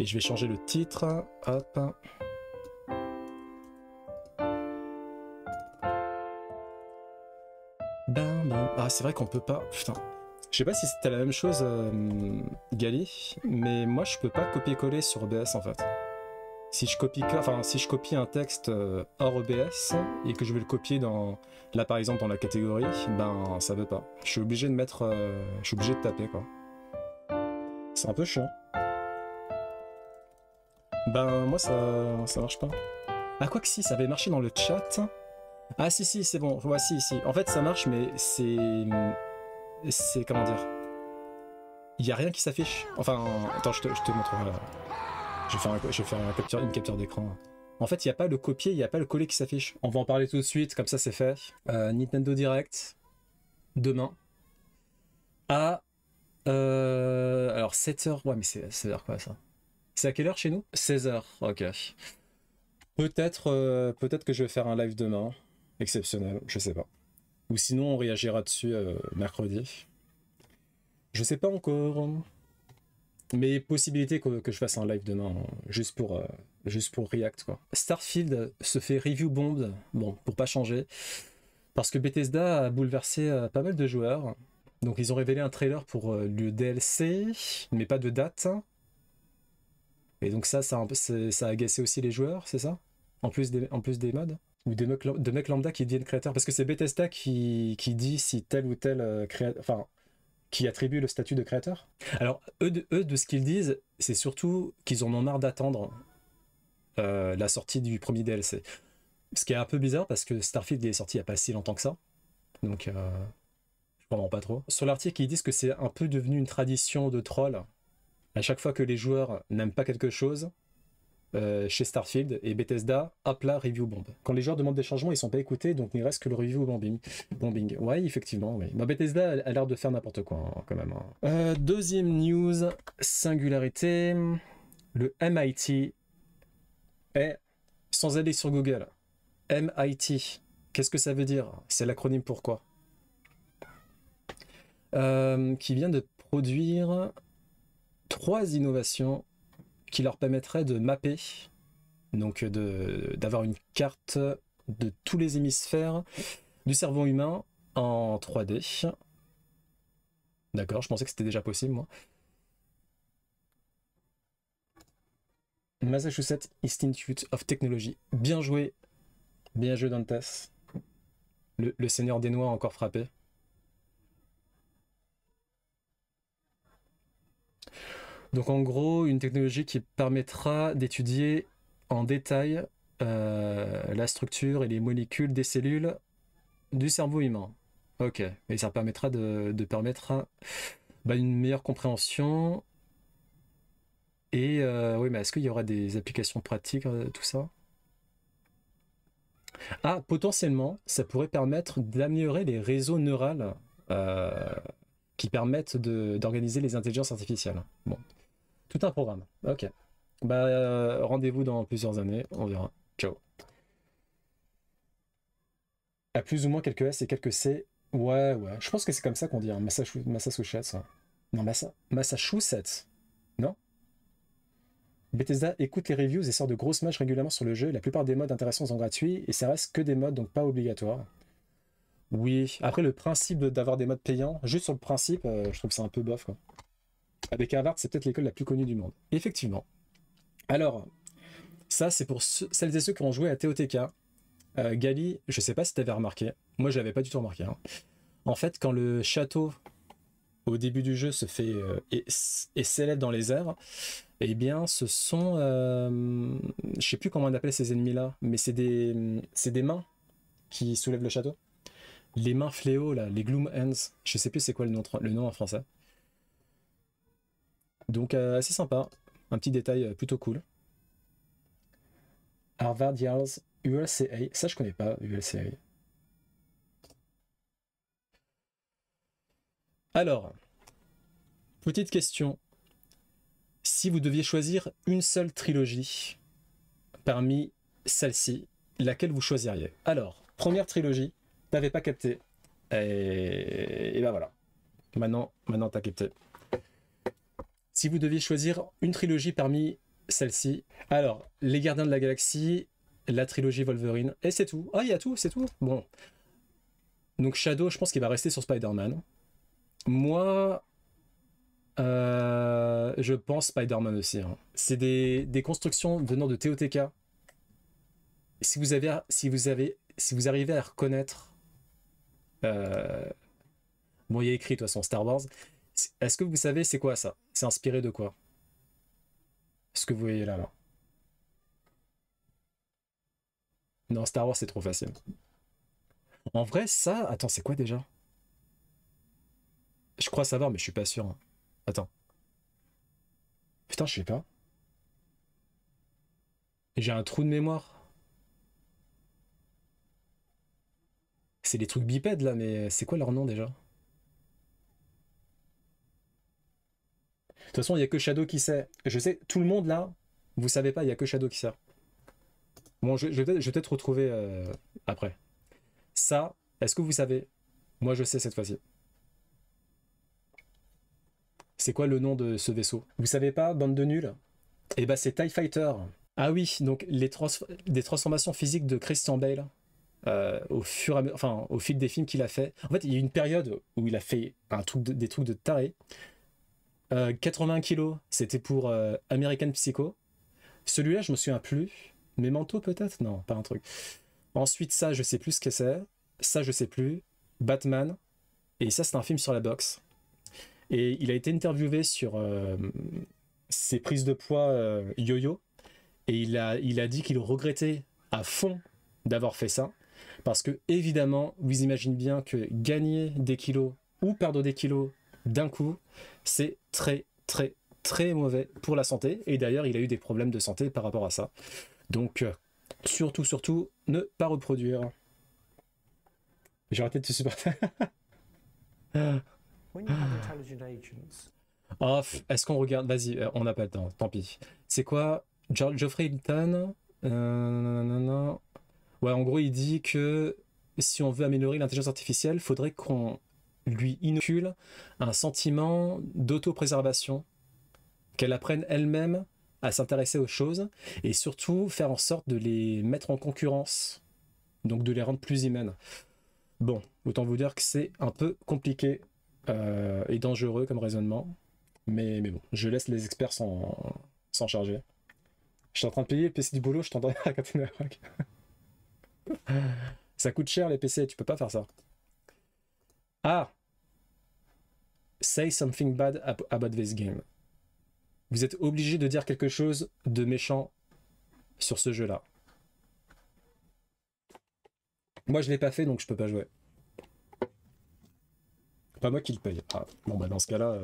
Et je vais changer le titre. Hop. Ah, c'est vrai qu'on peut pas. Putain. Je sais pas si c'était la même chose, Gali, mais moi je peux pas copier-coller sur OBS en fait. Si je copie un texte hors OBS et que je vais le copier dans, là par exemple dans la catégorie, ben ça veut pas. Je suis obligé de mettre, je suis obligé de taper quoi. C'est un peu chiant. Ben moi ça marche pas. Ah quoi que si, ça avait marché dans le chat. Ah si c'est bon, voici ici. En fait ça marche mais c'est comment dire. Il y a rien qui s'affiche. Enfin attends je te montrerai. Je vais faire une capture d'écran. En fait, il n'y a pas le copier, il n'y a pas le coller qui s'affiche. On va en parler tout de suite, comme ça c'est fait. Nintendo Direct, demain. À... alors 7h, ouais mais c'est vers quoi ça? C'est à quelle heure chez nous? 16h, ok. Peut-être que je vais faire un live demain. Exceptionnel, je sais pas. Ou sinon on réagira dessus mercredi. Je sais pas encore. Mais possibilité que je fasse un live demain, juste pour React quoi. Starfield se fait review bomb, bon, pour pas changer, parce que Bethesda a bouleversé pas mal de joueurs. Donc ils ont révélé un trailer pour le DLC, mais pas de date. Et donc ça a agacé aussi les joueurs, c'est ça? En plus des mods? Ou de mecs lambda qui deviennent créateurs? Parce que c'est Bethesda qui dit si tel ou tel créateur... Enfin, qui attribue le statut de créateur. Alors, eux de ce qu'ils disent, c'est surtout qu'ils en ont marre d'attendre la sortie du premier DLC. Ce qui est un peu bizarre parce que Starfield est sorti il n'y a pas si longtemps que ça. Donc, je comprends pas trop. Sur l'article, ils disent que c'est un peu devenu une tradition de troll. À chaque fois que les joueurs n'aiment pas quelque chose, chez Starfield et Bethesda, hop là, review bomb. Quand les joueurs demandent des changements, ils sont pas écoutés, donc il reste que le review bombing. Ouais, effectivement, oui. Bah, Bethesda a l'air de faire n'importe quoi, hein, quand même. Hein. Deuxième news, singularité, le MIT est, sans aller sur Google, MIT, qu'est-ce que ça veut dire? C'est l'acronyme pourquoi? Qui vient de produire 3 innovations qui leur permettrait de mapper, donc d'avoir une carte de tous les hémisphères du cerveau humain en 3D. D'accord, je pensais que c'était déjà possible, moi. Massachusetts Institute of Technology. Bien joué Dantes. Le seigneur des noix a encore frappé. Donc en gros, une technologie qui permettra d'étudier en détail la structure et les molécules des cellules du cerveau humain. Ok, et ça permettra de permettre une meilleure compréhension. Et oui, mais est-ce qu'il y aura des applications pratiques, tout ça? Ah, potentiellement, ça pourrait permettre d'améliorer les réseaux neuraux qui permettent d'organiser les intelligences artificielles. Bon. Tout un programme. Ok. Bah, rendez-vous dans plusieurs années. On verra. Ciao. À plus ou moins quelques S et quelques C. Ouais. Je pense que c'est comme ça qu'on dit. Hein. Massachusetts. Hein. Non, Massachusetts. Non? Bethesda écoute les reviews et sort de grosses matchs régulièrement sur le jeu. La plupart des modes intéressants sont gratuits et ça reste que des modes, donc pas obligatoires. Oui. Après, le principe d'avoir des modes payants, juste sur le principe, je trouve ça un peu bof, quoi. Avec Harvard, c'est peut-être l'école la plus connue du monde. Effectivement. Alors, ça, c'est pour celles et ceux qui ont joué à TOTK. Gali, je sais pas si tu avais remarqué. Moi, je l'avais pas du tout remarqué. Hein. En fait, quand le château, au début du jeu, se fait et s'élève dans les airs, eh bien, ce sont... je sais plus comment on appelle ces ennemis-là, mais c'est des mains qui soulèvent le château. Les mains fléaux, là, les Gloom Hands. Je sais plus c'est quoi le nom en français. Donc assez sympa, un petit détail plutôt cool. Harvard Yale's ULCA, ça je connais pas, ULCA. Alors, petite question. Si vous deviez choisir une seule trilogie parmi celles-ci, laquelle vous choisiriez? Alors, première trilogie, t'avais pas capté. Et ben voilà. Maintenant t'as capté. Si vous deviez choisir une trilogie parmi celle-ci. Alors, Les Gardiens de la Galaxie, la trilogie Wolverine, et c'est tout. Ah, il y a tout, c'est tout. Bon. Donc Shadow, je pense qu'il va rester sur Spider-Man. Moi, je pense Spider-Man aussi. Hein. C'est des constructions venant de TOTK. Si vous arrivez à reconnaître, bon, il y a écrit de toute façon Star Wars. Est-ce que vous savez c'est quoi ça? C'est inspiré de quoi? Ce que vous voyez là, là. Non, Star Wars c'est trop facile. En vrai, ça, attends, c'est quoi déjà? Je crois savoir, mais je suis pas sûr. Hein. Attends. Putain, je sais pas. J'ai un trou de mémoire. C'est les trucs bipèdes là, mais c'est quoi leur nom déjà? De toute façon, il y a que Shadow qui sait. Je sais, tout le monde là, vous savez pas, il y a que Shadow qui sait. Bon, je vais peut-être retrouver après. Ça, est-ce que vous savez? Moi, je sais cette fois-ci. C'est quoi le nom de ce vaisseau? Vous savez pas, bande de nuls? Eh ben, c'est TIE Fighter. Ah oui, donc des transformations physiques de Christian Bale au fil des films qu'il a fait. En fait, il y a eu une période où il a fait des trucs de taré. 80 kilos, c'était pour American Psycho. Celui-là, je me souviens plus. Memento peut-être? Non, pas un truc. Ensuite, ça, je sais plus ce que c'est. Ça, je sais plus. Batman. Et ça, c'est un film sur la boxe. Et il a été interviewé sur ses prises de poids yo-yo. Et il a dit qu'il regrettait à fond d'avoir fait ça. Parce que, évidemment, vous imaginez bien que gagner des kilos ou perdre des kilos d'un coup, c'est très, très, très mauvais pour la santé. Et d'ailleurs, il a eu des problèmes de santé par rapport à ça. Donc, surtout, surtout, ne pas reproduire. J'ai arrêté de te supporter. Oh, est-ce qu'on regarde? Vas-y, on n'a pas le temps, tant pis. C'est quoi? Geoffrey Hinton nanana. Ouais, en gros, il dit que si on veut améliorer l'intelligence artificielle, il faudrait qu'on lui inocule un sentiment d'autopréservation, qu'elle apprenne elle-même à s'intéresser aux choses et surtout faire en sorte de les mettre en concurrence, donc de les rendre plus humaines. Bon, autant vous dire que c'est un peu compliqué et dangereux comme raisonnement, mais bon, je laisse les experts s'en charger. Je suis en train de payer le PC du boulot, je t'entends raconter une rock. Ça coûte cher les PC, tu peux pas faire ça. Ah! Say something bad about this game. Vous êtes obligé de dire quelque chose de méchant sur ce jeu-là. Moi, je l'ai pas fait, donc je peux pas jouer. Pas moi qui le paye. Ah, bon, bah dans ce cas-là,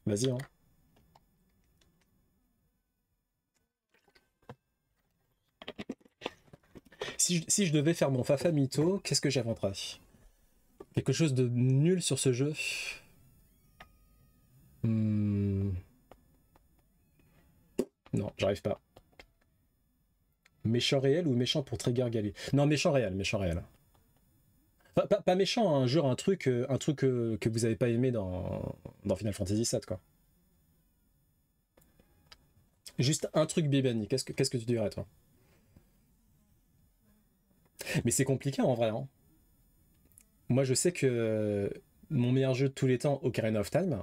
vas-y. Hein. Si je devais faire mon Fafa Mytho, qu'est-ce que j'inventerais? Quelque chose de nul sur ce jeu? Non, j'arrive pas. Méchant réel ou méchant pour Trigger Gali? Non, méchant réel, méchant réel. Enfin, pas méchant, hein, genre un truc que vous avez pas aimé dans Final Fantasy VII, quoi. Juste un truc Bébani, qu'est-ce que tu dirais, toi? Mais c'est compliqué en vrai, hein. Moi, je sais que mon meilleur jeu de tous les temps, Ocarina of Time,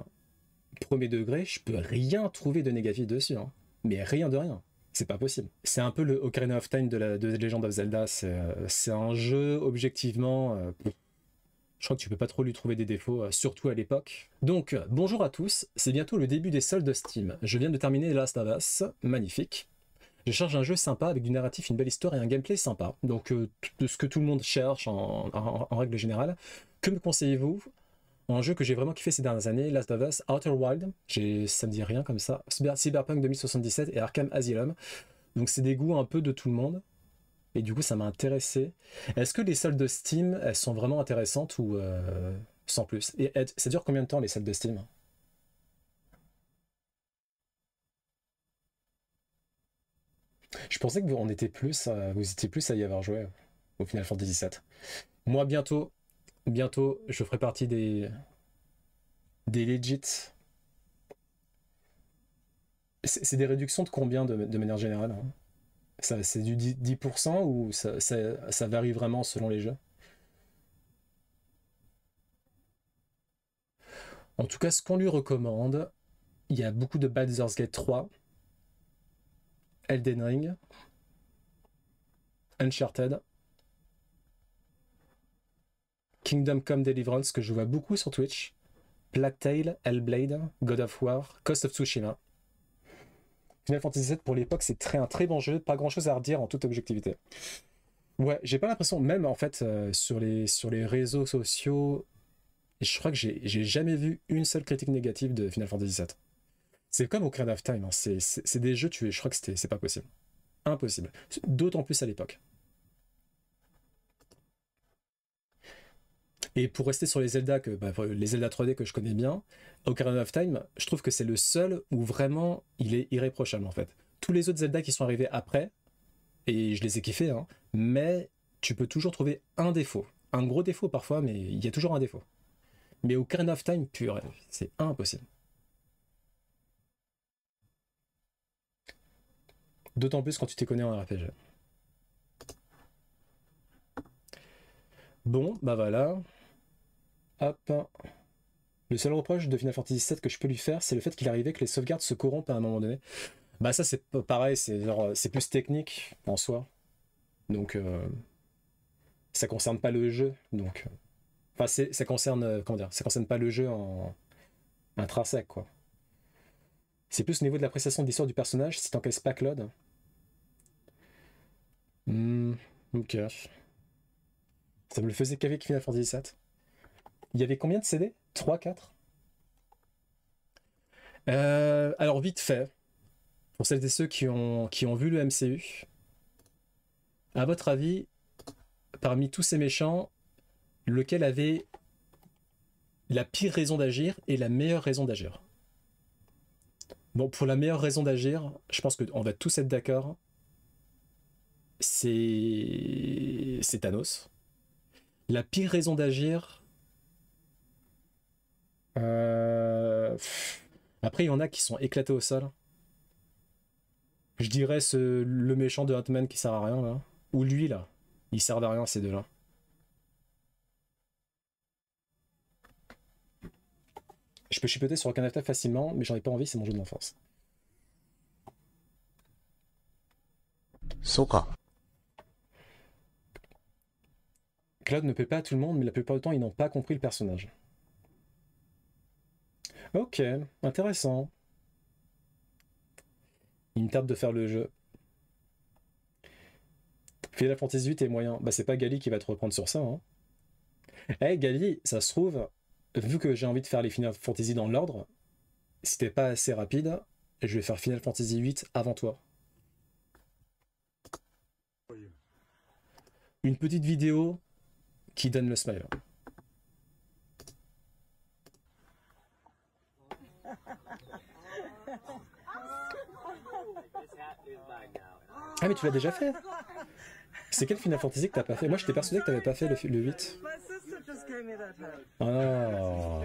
premier degré, je peux rien trouver de négatif dessus, hein. Mais rien de rien. C'est pas possible. C'est un peu le Ocarina of Time de Legend of Zelda. C'est un jeu, objectivement, je crois que tu peux pas trop lui trouver des défauts, surtout à l'époque. Donc, bonjour à tous, c'est bientôt le début des soldes Steam. Je viens de terminer The Last of Us, magnifique. Je cherche un jeu sympa avec du narratif, une belle histoire et un gameplay sympa. Donc, de ce que tout le monde cherche en règle générale. Que me conseillez-vous? Un jeu que j'ai vraiment kiffé ces dernières années, Last of Us, Outer Wild, ça me dit rien comme ça, Cyberpunk 2077 et Arkham Asylum. Donc c'est des goûts un peu de tout le monde. Et du coup ça m'a intéressé. Est-ce que les soldes de Steam, elles sont vraiment intéressantes ou sans plus? Et ça dure combien de temps les soldes de Steam? Je pensais que vous étiez plus à y avoir joué au Final Fantasy VII. Moi bientôt, je ferai partie des legit. C'est des réductions de combien de manière générale, hein? C'est du 10% ou ça varie vraiment selon les jeux? En tout cas, ce qu'on lui recommande, il y a beaucoup de Baldur's Gate 3, Elden Ring, Uncharted, Kingdom Come Deliverance, que je vois beaucoup sur Twitch, Plague Tale, Hellblade, God of War, Ghost of Tsushima. Final Fantasy VII pour l'époque, c'est un très bon jeu, pas grand chose à redire en toute objectivité. Ouais, j'ai pas l'impression, même en fait, sur les réseaux sociaux, je crois que j'ai jamais vu une seule critique négative de Final Fantasy VII. C'est comme Ocarina of Time, hein. C'est des jeux, je crois que c'est pas possible. Impossible. D'autant plus à l'époque. Et pour rester sur les Zelda, les Zelda 3D que je connais bien, Ocarina of Time, je trouve que c'est le seul où vraiment il est irréprochable en fait. Tous les autres Zelda qui sont arrivés après, et je les ai kiffés, hein, mais tu peux toujours trouver un défaut. Un gros défaut parfois, mais il y a toujours un défaut. Mais Ocarina of Time, pur, c'est impossible. D'autant plus quand tu t'y connais en RPG. Bon, bah voilà. Hop. Le seul reproche de Final Fantasy VII que je peux lui faire, c'est le fait qu'il arrivait que les sauvegardes se corrompent à un moment donné. Bah ça c'est pareil, c'est plus technique en soi. Donc ça concerne pas le jeu. Donc enfin ça concerne comment dire, ça concerne pas le jeu en intrinsèque quoi. C'est plus au niveau de l'appréciation de l'histoire du personnage, si t'encaisses pas Claude. Ok. Ça me le faisait qu'avec Final Fantasy VII. Il y avait combien de CD? 3, 4? Alors vite fait, pour celles et ceux qui ont vu le MCU, à votre avis, parmi tous ces méchants, lequel avait la pire raison d'agir et la meilleure raison d'agir? Bon, pour la meilleure raison d'agir, je pense qu'on va tous être d'accord, c'est Thanos. La pire raison d'agir... Après, il y en a qui sont éclatés au sol. Je dirais le méchant de Ant-Man qui sert à rien, là. Ou lui, là. Ils servent à rien, ces deux-là. Je peux chipoter sur aucun attaque facilement, mais j'en ai pas envie, c'est mon jeu de l'enfance. Soka. Claude ne plaît pas à tout le monde, mais la plupart du temps, ils n'ont pas compris le personnage. Ok, intéressant. Il me tarde de faire le jeu. Final Fantasy VIII est moyen. Bah, c'est pas Gali qui va te reprendre sur ça, hein. Eh, Gali, ça se trouve, vu que j'ai envie de faire les Final Fantasy dans l'ordre, si t'es pas assez rapide, je vais faire Final Fantasy VIII avant toi. Une petite vidéo qui donne le smile. Ah mais tu l'as déjà fait? C'est quel Final Fantasy que t'as pas fait? Moi j'étais persuadé que t'avais pas fait le 8. Oh.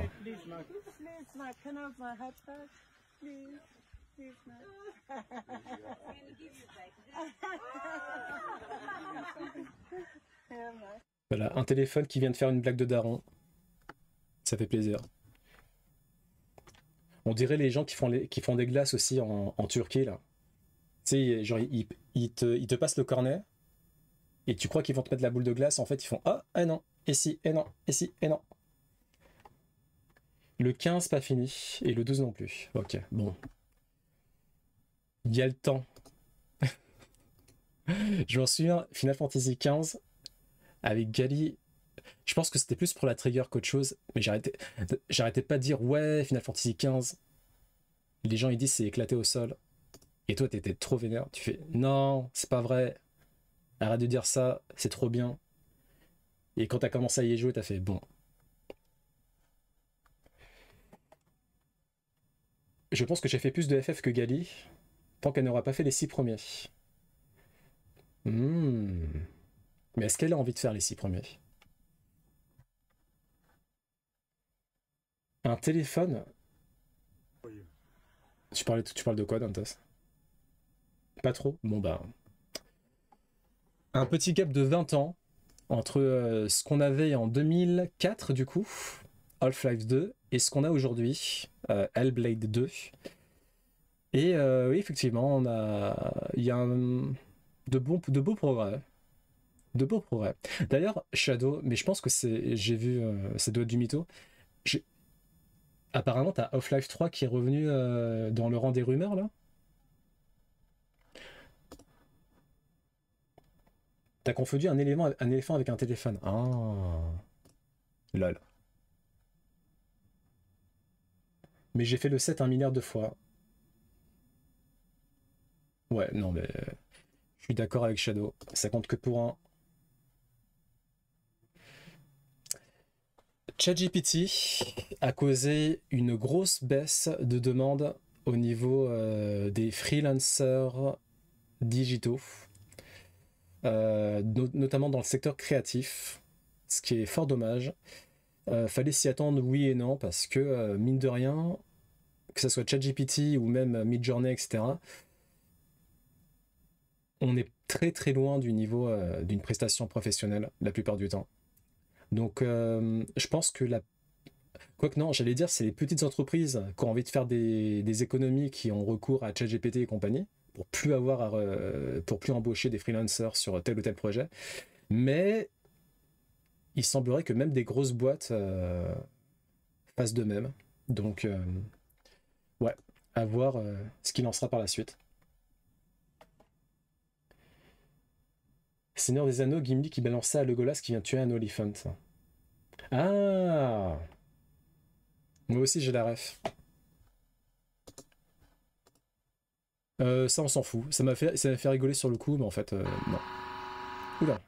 Voilà, un téléphone qui vient de faire une blague de daron. Ça fait plaisir. On dirait les gens qui font des glaces aussi en Turquie, là. Tu sais, genre, ils te passent le cornet, et tu crois qu'ils vont te mettre la boule de glace, en fait, ils font « Ah, non, et si, et non, et si, et non ». Le 15, pas fini, et le 12 non plus. Ok, bon. Il y a le temps. Je m'en souviens, Final Fantasy XV, avec Gali, je pense que c'était plus pour la trigger qu'autre chose, mais j'arrêtais pas de dire « Ouais, Final Fantasy XV ». Les gens, ils disent « C'est éclaté au sol ». Et toi, t'étais trop vénère. Tu fais « Non, c'est pas vrai. Arrête de dire ça, c'est trop bien ». Et quand t'as commencé à y jouer, t'as fait « Bon ». Je pense que j'ai fait plus de FF que Gali, tant qu'elle n'aura pas fait les 6 premiers. Mais est-ce qu'elle a envie de faire les 6 premiers? Un téléphone Tu parles de quoi, Dantas? Pas trop? Bon bah. Un petit gap de 20 ans entre ce qu'on avait en 2004 du coup, Half-Life 2, et ce qu'on a aujourd'hui, Hellblade 2. Et oui, effectivement, il y a de beaux progrès. De beaux progrès. D'ailleurs, Shadow, mais je pense que j'ai vu, ça doit être du mytho. J'ai- Apparemment, t'as Half-Life 3 qui est revenu dans le rang des rumeurs là. T'as confondu un éléphant avec un téléphone. Ah, lol. Mais j'ai fait le 7 un milliard de fois. Ouais, non, mais je suis d'accord avec Shadow. Ça compte que pour un. ChatGPT a causé une grosse baisse de demande au niveau des freelancers digitaux, notamment dans le secteur créatif, ce qui est fort dommage. Fallait s'y attendre, oui et non, parce que mine de rien, que ce soit ChatGPT ou même Midjourney, etc., on est très très loin du niveau d'une prestation professionnelle la plupart du temps. Donc je pense que quoique non, j'allais dire, c'est les petites entreprises qui ont envie de faire des économies qui ont recours à ChatGPT et compagnie pour plus embaucher des freelancers sur tel ou tel projet. Mais il semblerait que même des grosses boîtes fassent de même. Donc ouais, à voir ce qu'il en sera par la suite. Seigneur des Anneaux, Gimli qui balançait à Legolas qui vient tuer un Oliphant. Ah, moi aussi j'ai la ref. Ça on s'en fout. Ça m'a fait rigoler sur le coup, mais en fait non. Oula.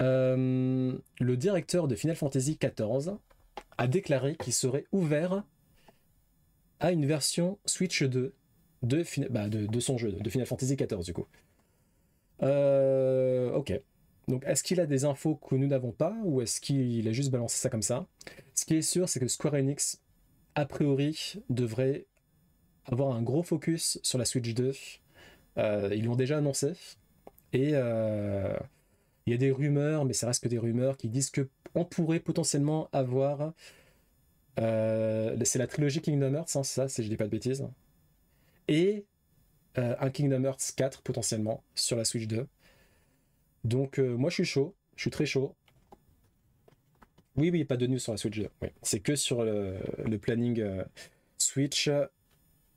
Le directeur de Final Fantasy XIV a déclaré qu'il serait ouvert à une version Switch 2 de son jeu, de Final Fantasy XIV du coup. Ok. Donc est-ce qu'il a des infos que nous n'avons pas ou est-ce qu'il a juste balancé ça comme ça? Ce qui est sûr, c'est que Square Enix, a priori, devrait avoir un gros focus sur la Switch 2. Ils l'ont déjà annoncé. Et il y a des rumeurs, mais ça reste que des rumeurs, qui disent que on pourrait potentiellement avoir. C'est la trilogie Kingdom Hearts, hein, ça, si je dis pas de bêtises. Et un Kingdom Hearts 4 potentiellement sur la Switch 2. Donc moi je suis chaud, je suis très chaud. Oui, oui, pas de news sur la Switch 2. Oui. C'est que sur le planning Switch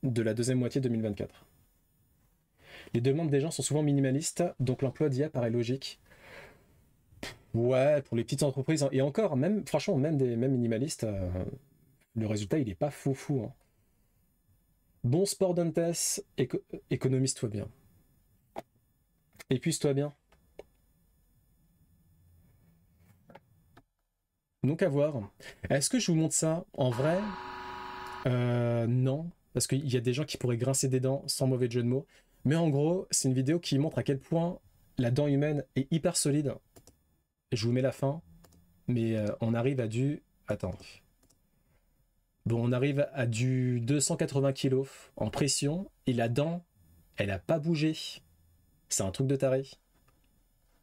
de la deuxième moitié 2024. Les demandes des gens sont souvent minimalistes, donc l'emploi d'IA paraît logique. Ouais, pour les petites entreprises, hein. Et encore, même, franchement, même minimalistes, le résultat, il est pas fou fou, hein. Bon sport Dantes, économise-toi bien. Épuise-toi bien. Donc à voir. Est-ce que je vous montre ça en vrai? Non, parce qu'il y a des gens qui pourraient grincer des dents sans mauvais jeu de mots. Mais en gros, c'est une vidéo qui montre à quel point la dent humaine est hyper solide. Je vous mets la fin, mais on arrive à du... Attends. Bon, on arrive à du 280 kilos en pression et la dent, elle a pas bougé. C'est un truc de taré.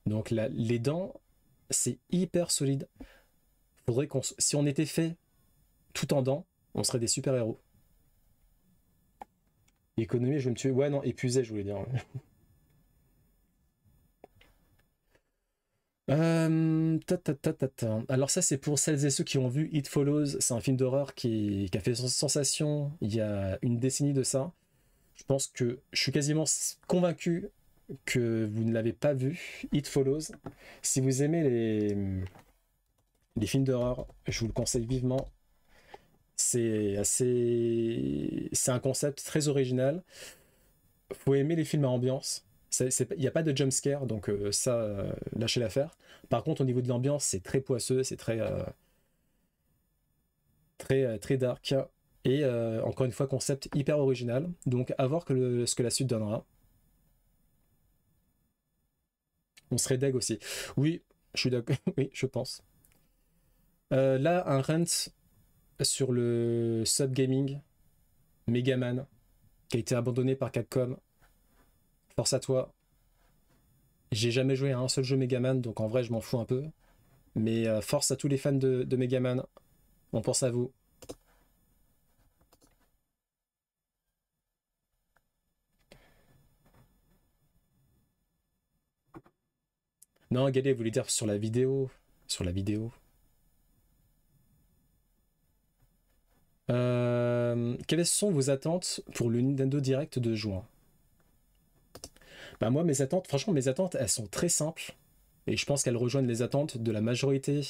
Donc les dents, c'est hyper solide. Faudrait qu'on... Si on était fait tout en dents, on serait des super-héros. Économie, je vais me tuer. Ouais, non, épuisé, je voulais dire. Alors ça c'est pour celles et ceux qui ont vu It Follows, c'est un film d'horreur qui a fait sensation il y a une décennie de ça. Je pense que je suis quasiment convaincu que vous ne l'avez pas vu, It Follows. Si vous aimez les films d'horreur, je vous le conseille vivement. C'est un concept très original. Faut aimer les films à ambiance. Il n'y a pas de jump scare, donc ça, lâchez l'affaire. Par contre, au niveau de l'ambiance, c'est très poisseux, c'est très dark. Et encore une fois, concept hyper original. Donc, à voir ce que la suite donnera. On serait deg aussi. Oui, je suis d'accord. Oui, je pense. Là, un rent sur le subgaming. Megaman, qui a été abandonné par Capcom. Force à toi. J'ai jamais joué à un seul jeu Megaman, donc en vrai je m'en fous un peu. Mais force à tous les fans de Megaman. On pense à vous. Non, Galé voulait dire sur la vidéo. Sur la vidéo. Quelles sont vos attentes pour le Nintendo Direct de juin? Bah moi, mes attentes, franchement, mes attentes, elles sont très simples. Et je pense qu'elles rejoignent les attentes de la majorité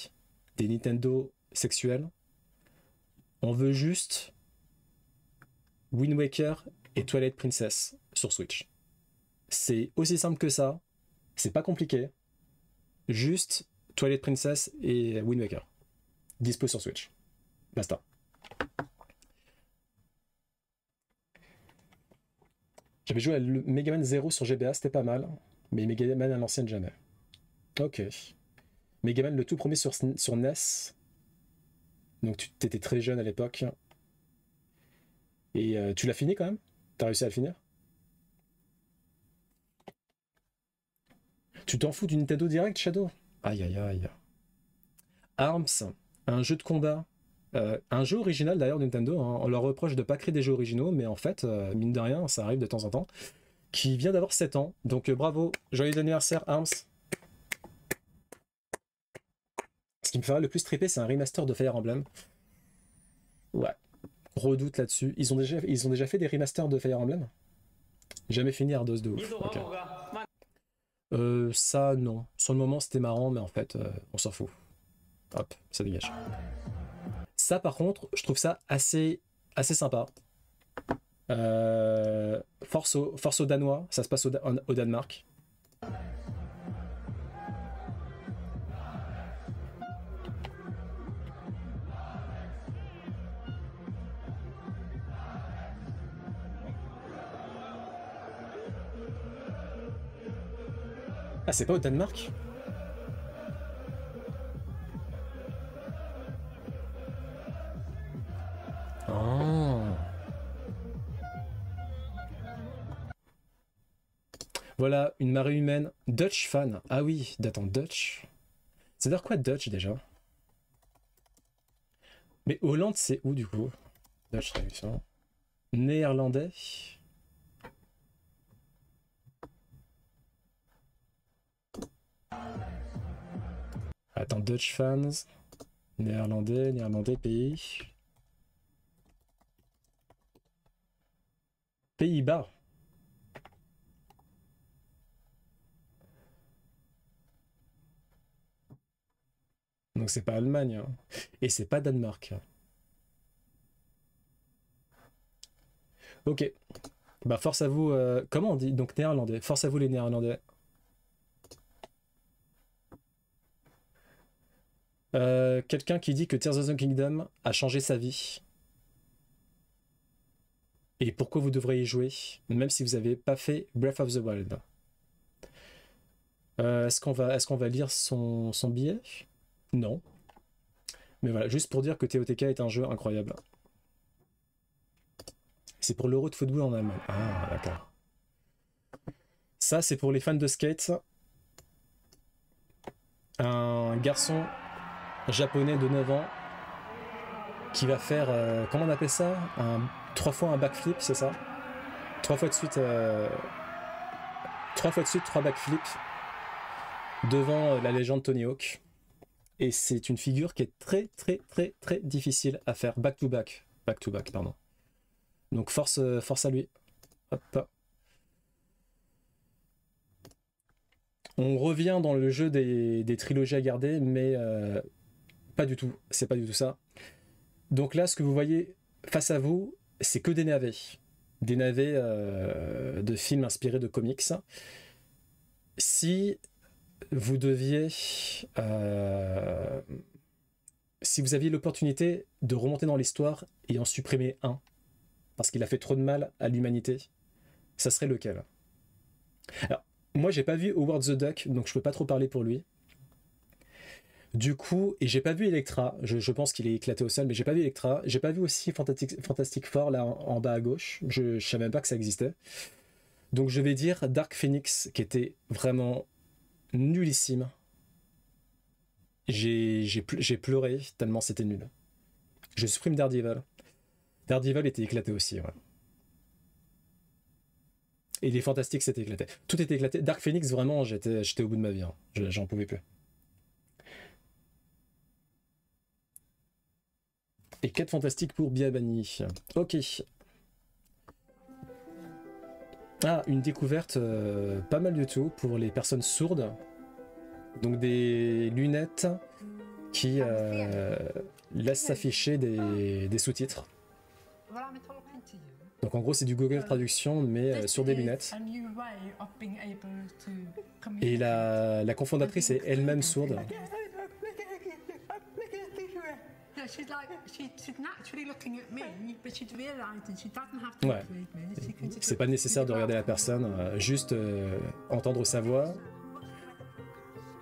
des Nintendo sexuels. On veut juste Wind Waker et Twilight Princess sur Switch. C'est aussi simple que ça. C'est pas compliqué. Juste Twilight Princess et Wind Waker. Dispo sur Switch. Basta. J'avais joué à Megaman 0 sur GBA, c'était pas mal. Mais Megaman à l'ancienne, jamais. Ok. Megaman, le tout premier sur NES. Donc tu étais très jeune à l'époque. Et tu l'as fini quand même? T'as réussi à le finir? Tu t'en fous du Nintendo Direct, Shadow? Aïe aïe aïe. ARMS, un jeu de combat. Un jeu original d'ailleurs de Nintendo. Hein. On leur reproche de pas créer des jeux originaux, mais en fait, mine de rien, ça arrive de temps en temps. Qui vient d'avoir 7 ans. Donc bravo, joyeux anniversaire ARMS. Ce qui me ferait le plus triper, c'est un remaster de Fire Emblem. Ouais, gros doute là-dessus. Ils ont déjà fait des remasters de Fire Emblem? Jamais fini Ardos de ouf. Okay. Ça, non. Sur le moment, c'était marrant, mais en fait, on s'en fout. Hop, ça dégage. Ça, par contre, je trouve ça assez sympa. Force aux Danois, ça se passe au Danemark. Ah, c'est pas au Danemark? Oh. Voilà, une marée humaine. Dutch fan. Ah oui, datant Dutch. C'est-à-dire quoi Dutch déjà? Mais Hollande, c'est où du coup? Dutch traduction. Néerlandais. Attends, Dutch fans. Néerlandais, pays. Pays-Bas. Donc c'est pas Allemagne. Hein. Et c'est pas Danemark. Ok. Bah force à vous. Comment on dit? Donc néerlandais. Force à vous les néerlandais. Quelqu'un qui dit que Tears of the Kingdom a changé sa vie. Et pourquoi vous devriez y jouer, même si vous n'avez pas fait Breath of the Wild. Est-ce qu'on va lire son billet? Non. Mais voilà, juste pour dire que TOTK est un jeu incroyable. C'est pour l'Euro de football en Allemagne. Ah, d'accord. Ça, c'est pour les fans de skate. Un garçon japonais de 9 ans qui va faire, comment on appelle ça? 3 fois un backflip, c'est ça? 3 fois de suite, 3 backflips devant la légende Tony Hawk. Et c'est une figure qui est très difficile à faire back to back, pardon. Donc force à lui. Hop. On revient dans le jeu des trilogies à garder, mais pas du tout. C'est pas du tout ça. Donc là, ce que vous voyez face à vous, c'est que des navets. Des navets de films inspirés de comics. Si vous deviez... si vous aviez l'opportunité de remonter dans l'histoire et en supprimer un, parce qu'il a fait trop de mal à l'humanité, ça serait lequel? Alors, moi, j'ai pas vu Howard the Duck, donc je peux pas trop parler pour lui. Du coup, et j'ai pas vu Electra, je pense qu'il est éclaté au sol, mais j'ai pas vu Electra. J'ai pas vu aussi Fantastic Four là en bas à gauche. Je savais même pas que ça existait. Donc je vais dire Dark Phoenix, qui était vraiment nullissime. J'ai pleuré tellement c'était nul. Je supprime Daredevil. Daredevil était éclaté aussi, ouais. Et les Fantastiques, c'était éclaté. Tout était éclaté. Dark Phoenix, vraiment, j'étais au bout de ma vie. Hein. J'en pouvais plus. Et 4 Fantastiques pour Biabani. Ok. Ah, une découverte pas mal du tout pour les personnes sourdes. Donc des lunettes qui laissent s'afficher des sous-titres. Donc en gros c'est du Google Traduction mais sur des lunettes. Et la cofondatrice est elle-même sourde. Ouais. C'est pas nécessaire de regarder la personne, juste entendre sa voix.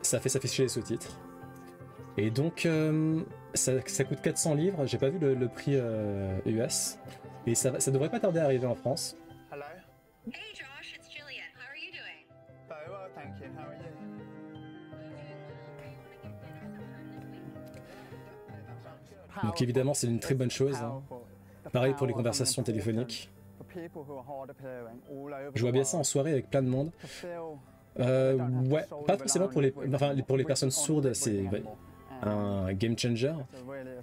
Ça fait s'afficher les sous-titres. Et donc ça coûte 400 livres, j'ai pas vu le prix US. Et ça devrait pas tarder à arriver en France. Hello. Hey Josh, it's Juliet. How are you doing? Very well, thank you. How are you? Donc évidemment, c'est une très bonne chose. Hein. Pareil pour les conversations téléphoniques. Je vois bien ça en soirée avec plein de monde. Ouais, pas forcément pour les personnes sourdes, c'est un game changer,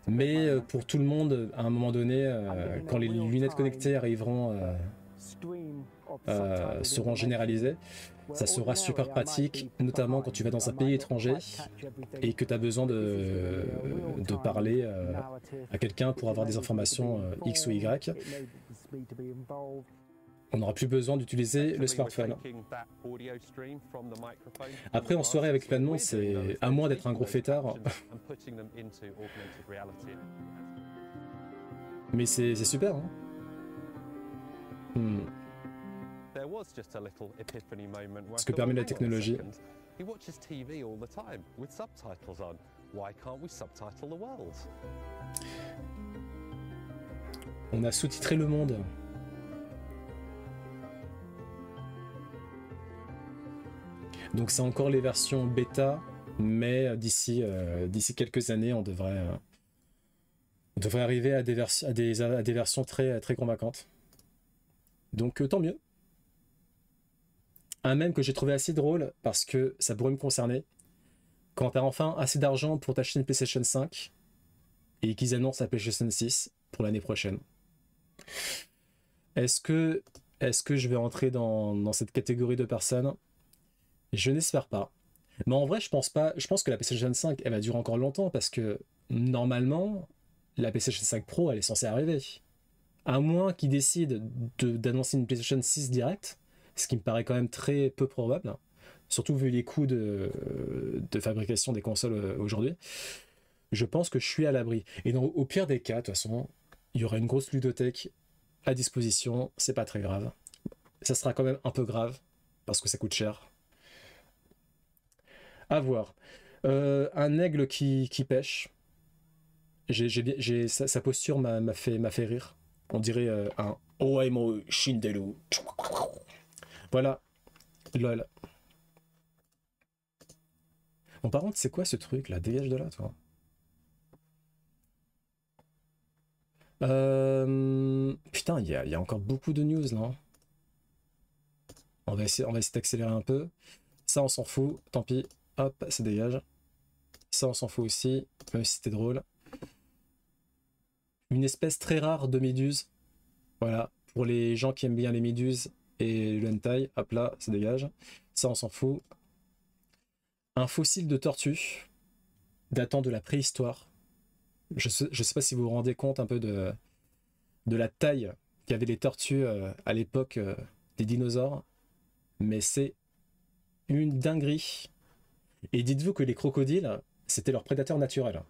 mais pour tout le monde, à un moment donné, quand les lunettes connectées arriveront, seront généralisées, ça sera super pratique, notamment quand tu vas dans un pays étranger et que tu as besoin de parler à quelqu'un pour avoir des informations X ou Y. On n'aura plus besoin d'utiliser le smartphone. Après, en soirée avec plein de monde, c'est à moins d'être un gros fêtard. Mais c'est super, hein. Ce que permet la technologie. On a sous-titré le monde. Donc c'est encore les versions bêta, mais d'ici quelques années, on devrait arriver à des versions très, très convaincantes. Donc tant mieux. Un mème que j'ai trouvé assez drôle, parce que ça pourrait me concerner. Quand t'as enfin assez d'argent pour t'acheter une PlayStation 5, et qu'ils annoncent la PlayStation 6 pour l'année prochaine. Est-ce que je vais entrer dans cette catégorie de personnes ? Je n'espère pas. Mais en vrai, je pense pas. Je pense que la PlayStation 5, elle va durer encore longtemps parce que normalement, la PlayStation 5 Pro, elle est censée arriver. À moins qu'ils décident d'annoncer une PlayStation 6 direct, ce qui me paraît quand même très peu probable, surtout vu les coûts de fabrication des consoles aujourd'hui. Je pense que je suis à l'abri. Et au pire des cas, de toute façon, il y aura une grosse ludothèque à disposition. C'est pas très grave. Ça sera quand même un peu grave parce que ça coûte cher. À voir. Un aigle qui pêche. Sa posture m'a fait rire. On dirait un Oemo Shinderu. Voilà. Lol. Bon, par contre, c'est quoi ce truc là? Dégage de là, toi. Putain, il y a encore beaucoup de news là. On va essayer d'accélérer un peu. Ça, on s'en fout. Tant pis. Hop, ça dégage. Ça, on s'en fout aussi, même si c'était drôle. Une espèce très rare de méduse. Voilà, pour les gens qui aiment bien les méduses et le hentai, hop là, ça dégage. Ça, on s'en fout. Un fossile de tortue datant de la préhistoire. Je sais pas si vous vous rendez compte un peu de la taille qu'avaient les tortues à l'époque des dinosaures, mais c'est une dinguerie. Et dites-vous que les crocodiles, c'était leur prédateur naturel.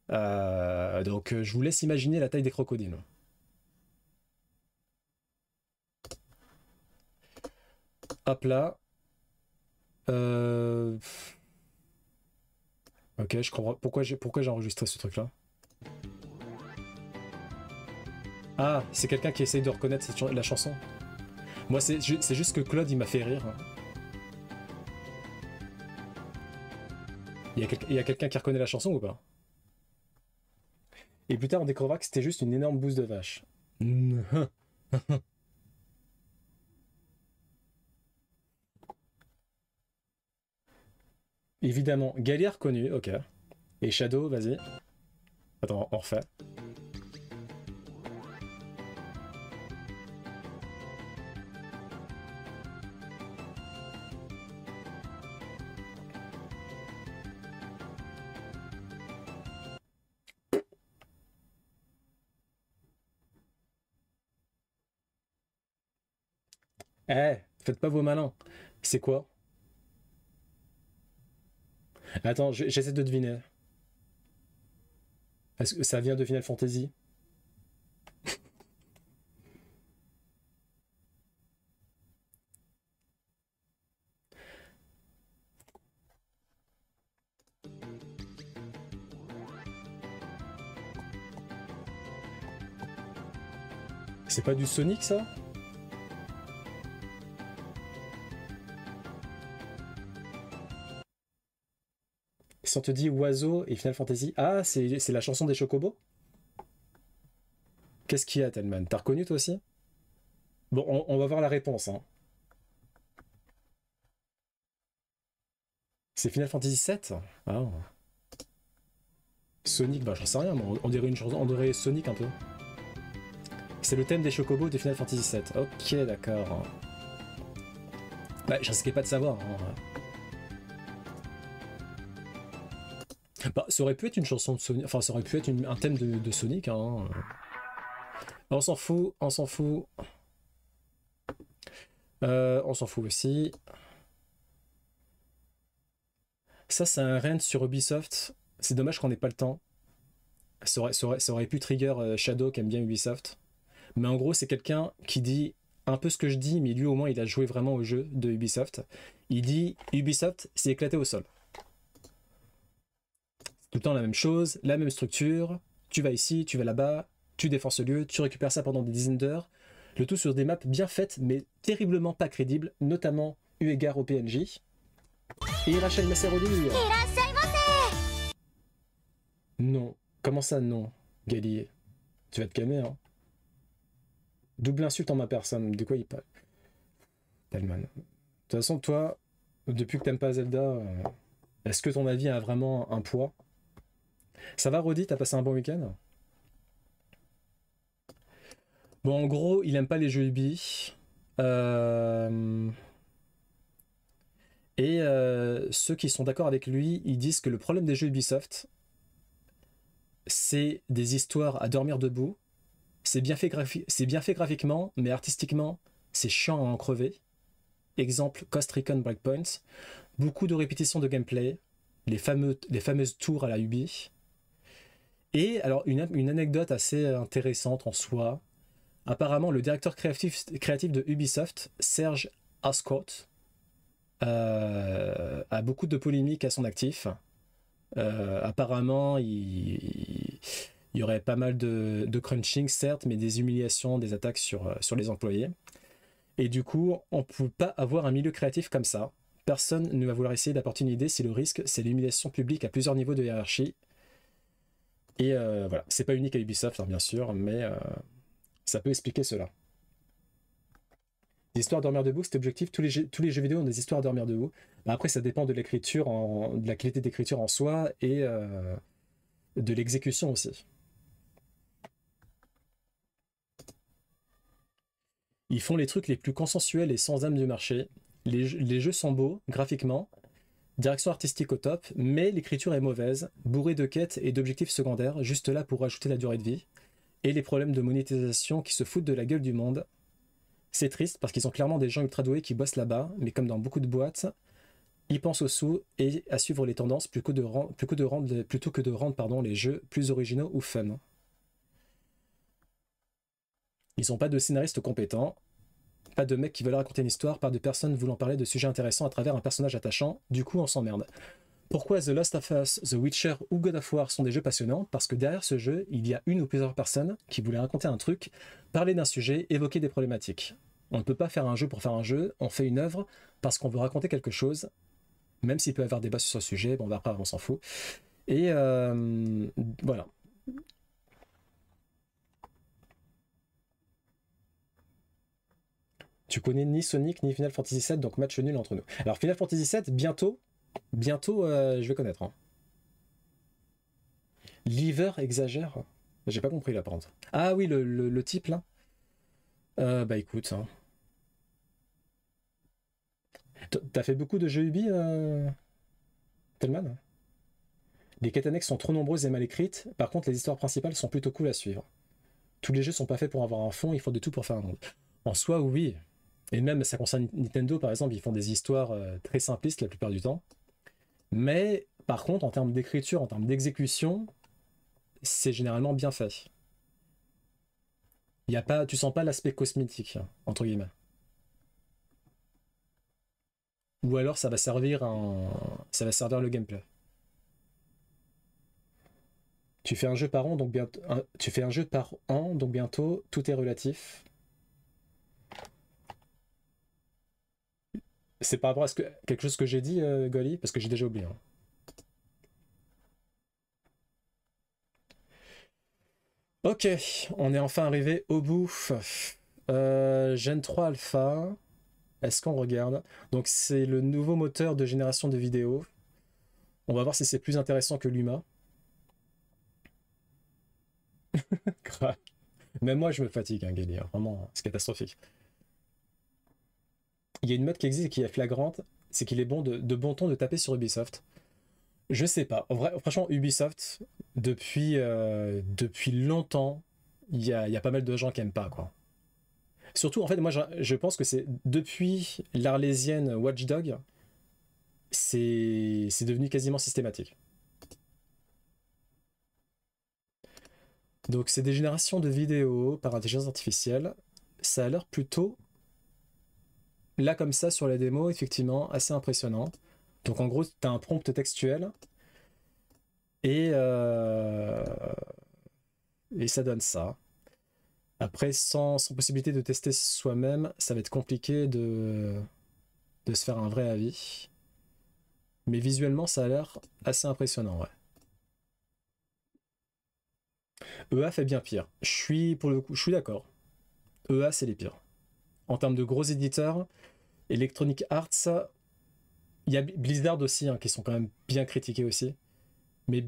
Donc je vous laisse imaginer la taille des crocodiles. Hop là. Ok, je comprends. Pourquoi j'ai enregistré ce truc-là? Ah, c'est quelqu'un qui essaye de reconnaître la chanson. Moi, c'est juste que Claude, il m'a fait rire. Il y a quelqu'un qui reconnaît la chanson ou pas? Et plus tard, on découvrira que c'était juste une énorme bouse de vache. Évidemment, Galliard connu, ok. Et Shadow, vas-y. Attends, on refait. Eh, faites pas vos malins. C'est quoi? Attends, j'essaie de deviner. Est-ce que ça vient de Final Fantasy? C'est pas du Sonic, ça? Si on te dit oiseau et Final Fantasy, ah, c'est la chanson des Chocobos? Qu'est-ce qu'il y a, Telman? T'as reconnu toi aussi? Bon, on va voir la réponse, hein. C'est Final Fantasy VII? Ah. Sonic, bah j'en sais rien, mais on dirait une chanson, on dirait Sonic un peu. C'est le thème des Chocobos de Final Fantasy VII. Ok, d'accord. Bah, je risquais pas de savoir. Hein. Bah, ça aurait pu être une chanson de Sonic, enfin, ça aurait pu être un thème de Sonic. Hein. On s'en fout, on s'en fout. On s'en fout aussi. Ça, c'est un rant sur Ubisoft. C'est dommage qu'on n'ait pas le temps. Ça aurait pu trigger Shadow qui aime bien Ubisoft. Mais en gros, c'est quelqu'un qui dit un peu ce que je dis, mais lui au moins il a joué vraiment au jeu de Ubisoft. Il dit Ubisoft s'est éclaté au sol. Tout le temps la même chose, la même structure. Tu vas ici, tu vas là-bas, tu défends ce lieu, tu récupères ça pendant des dizaines d'heures. Le tout sur des maps bien faites, mais terriblement pas crédibles, notamment eu égard au PNJ. Et Irachai Maseroli. Non. Comment ça, non, Gali? Tu vas te calmer, hein. Double insulte en ma personne. De quoi il parle? Telman. De toute façon, toi, depuis que t'aimes pas Zelda, est-ce que ton avis a vraiment un poids? Ça va, Rodi? T'as passé un bon week-end? Bon, en gros, il aime pas les jeux Ubi. Et ceux qui sont d'accord avec lui, ils disent que le problème des jeux Ubisoft, c'est des histoires à dormir debout. C'est bien fait graphiquement, mais artistiquement, c'est chiant à en crever. Exemple, Ghost Recon Breakpoint. Beaucoup de répétitions de gameplay, les fameuses tours à la Ubi. Et alors, une anecdote assez intéressante en soi. Apparemment, le directeur créatif de Ubisoft, Serge Ascot, a beaucoup de polémiques à son actif. Apparemment, il y aurait pas mal de crunching, certes, mais des humiliations, des attaques sur les employés. Et du coup, on ne peut pas avoir un milieu créatif comme ça. Personne ne va vouloir essayer d'apporter une idée si le risque, c'est l'humiliation publique à plusieurs niveaux de hiérarchie. Et voilà, c'est pas unique à Ubisoft, hein, bien sûr, mais ça peut expliquer cela. Des histoires à dormir debout, c'est objectif. Tous les jeux vidéo ont des histoires à dormir debout. Bah, après, ça dépend de l'écriture, de la qualité d'écriture en soi et de l'exécution aussi. Ils font les trucs les plus consensuels et sans âme du marché. Les jeux sont beaux, graphiquement, direction artistique au top, mais l'écriture est mauvaise, bourrée de quêtes et d'objectifs secondaires, juste là pour rajouter la durée de vie, et les problèmes de monétisation qui se foutent de la gueule du monde. C'est triste parce qu'ils ont clairement des gens ultra doués qui bossent là-bas, mais comme dans beaucoup de boîtes, ils pensent aux sous et à suivre les tendances plutôt que de rendre les jeux plus originaux ou fun. Ils n'ont pas de scénaristes compétents, pas de mecs qui veulent raconter une histoire, pas de personnes voulant parler de sujets intéressants à travers un personnage attachant, du coup on s'emmerde. Pourquoi The Last of Us, The Witcher ou God of War sont des jeux passionnants? Parce que derrière ce jeu, il y a une ou plusieurs personnes qui voulaient raconter un truc, parler d'un sujet, évoquer des problématiques. On ne peut pas faire un jeu pour faire un jeu, on fait une œuvre parce qu'on veut raconter quelque chose, même s'il peut y avoir débat sur ce sujet, bon après on s'en fout. Et voilà. Tu connais ni Sonic ni Final Fantasy VII, donc match nul entre nous. Alors Final Fantasy VII, bientôt, je vais connaître. Hein. Liver exagère. J'ai pas compris là par contre. Ah oui, le type là. Bah écoute. Hein. T'as fait beaucoup de jeux Ubi, Telman? Les quêtes annexes sont trop nombreuses et mal écrites. Par contre, les histoires principales sont plutôt cool à suivre. Tous les jeux sont pas faits pour avoir un fond, il faut de tout pour faire un monde. En soi, oui. Et même, ça concerne Nintendo, par exemple, ils font des histoires très simplistes la plupart du temps. Mais, par contre, en termes d'écriture, en termes d'exécution, c'est généralement bien fait. Y a pas, tu sens pas l'aspect cosmétique, entre guillemets. Ou alors ça va servir le gameplay. Tu fais un jeu par an, donc bientôt, tu fais un jeu par an, donc bientôt tout est relatif. C'est par rapport à quelque chose que j'ai dit, Goli, parce que j'ai déjà oublié. Hein. Ok, on est enfin arrivé au bout. Gen 3 Alpha. Est-ce qu'on regarde? Donc c'est le nouveau moteur de génération de vidéos. On va voir si c'est plus intéressant que Luma. Grave. Même moi je me fatigue, hein, Gali. Hein. Vraiment, c'est catastrophique. Il y a une mode qui existe et qui est flagrante, c'est qu'il est bon de bon ton de taper sur Ubisoft. Je sais pas. En vrai, franchement, Ubisoft, depuis longtemps, il y a pas mal de gens qui aiment pas, quoi. Surtout, en fait, moi, je pense que c'est depuis l'Arlésienne Watch Dogs, c'est devenu quasiment systématique. Donc, c'est des générations de vidéos par intelligence artificielle. Ça a l'air plutôt, là, comme ça, sur la démo, effectivement, assez impressionnant. Donc, en gros, tu as un prompt textuel et ça donne ça. Après, sans possibilité de tester soi-même, ça va être compliqué de se faire un vrai avis. Mais visuellement, ça a l'air assez impressionnant, ouais. EA fait bien pire. Pour le coup, je suis d'accord. EA, c'est les pires. En termes de gros éditeurs, Electronic Arts, il y a Blizzard aussi, hein, qui sont quand même bien critiqués aussi. Mais